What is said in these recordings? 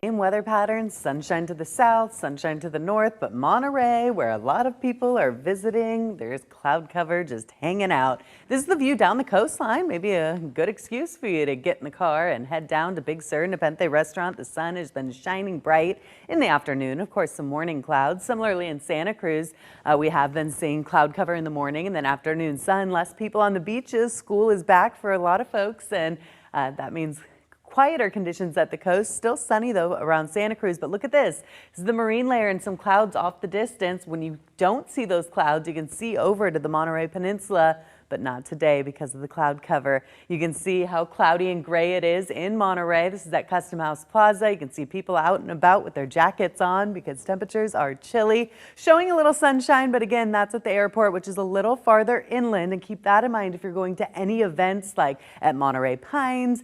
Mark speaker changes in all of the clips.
Speaker 1: Same weather patterns, sunshine to the south, sunshine to the north, but Monterey, where a lot of people are visiting, there's cloud cover just hanging out. This is the view down the coastline, maybe a good excuse for you to get in the car and head down to Big Sur Nepenthe Restaurant. The sun has been shining bright in the afternoon. Of course, some morning clouds. Similarly in Santa Cruz, we have been seeing cloud cover in the morning and then afternoon sun. Less people on the beaches. School is back for a lot of folks, and that means quieter conditions at the coast. Still sunny though around Santa Cruz, but look at this. This is the marine layer and some clouds off the distance. When you don't see those clouds, you can see over to the Monterey Peninsula, but not today because of the cloud cover. You can see how cloudy and gray it is in Monterey. This is at Custom House Plaza. You can see people out and about with their jackets on because temperatures are chilly. Showing a little sunshine, but again, that's at the airport, which is a little farther inland. And keep that in mind if you're going to any events like at Monterey Pines,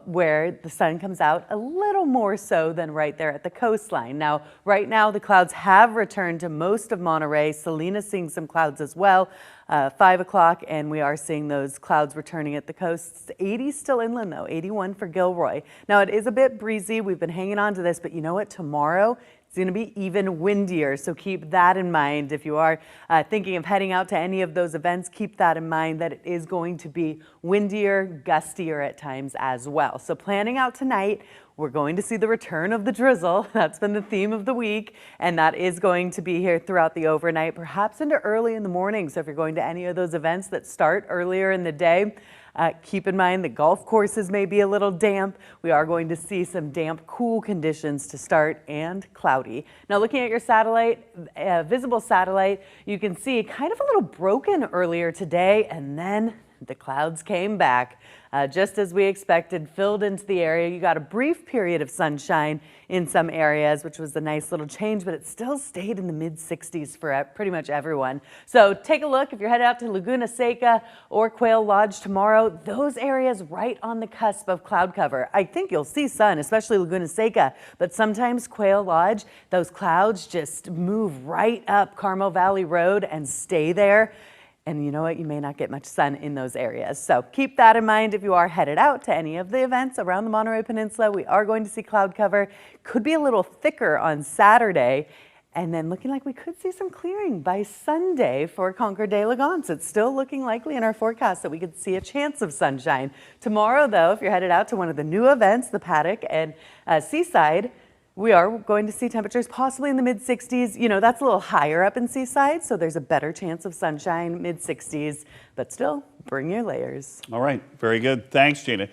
Speaker 1: where the sun comes out a little more so than right there at the coastline. Now, right now, the clouds have returned to most of Monterey. Salinas seeing some clouds as well. 5 o'clock, and we are seeing those clouds returning at the coast. 80 still inland though, 81 for Gilroy. Now it is a bit breezy. We've been hanging on to this, but you know what? Tomorrow it's going to be even windier, so keep that in mind. If you are thinking of heading out to any of those events, keep that in mind that it is going to be windier, gustier at times as well. So planning out tonight, we're going to see the return of the drizzle. That's been the theme of the week, and that is going to be here throughout the overnight, perhaps into early in the morning. So if you're going to any of those events that start earlier in the day, keep in mind the golf courses may be a little damp. We are going to see some damp, cool conditions to start and cloudy. Now looking at your satellite, visible satellite, you can see kind of a little broken earlier today, and then the clouds came back just as we expected, filled into the area. You got a brief period of sunshine in some areas, which was a nice little change, but it still stayed in the mid-60s for pretty much everyone. So take a look if you're headed out to Laguna Seca or Quail Lodge tomorrow. Those areas right on the cusp of cloud cover. I think you'll see sun, especially Laguna Seca, but sometimes Quail Lodge, those clouds just move right up Carmel Valley Road and stay there. And you know what? You may not get much sun in those areas. So keep that in mind if you are headed out to any of the events around the Monterey Peninsula. We are going to see cloud cover. Could be a little thicker on Saturday. And then looking like we could see some clearing by Sunday for Concord de Lagans. It's still looking likely in our forecast that we could see a chance of sunshine. Tomorrow, though, if you're headed out to one of the new events, the Paddock and Seaside, we are going to see temperatures possibly in the mid-60s. You know, that's a little higher up in Seaside, so there's a better chance of sunshine, mid-60s, but still, bring your layers.
Speaker 2: All right, very good. Thanks, Gina.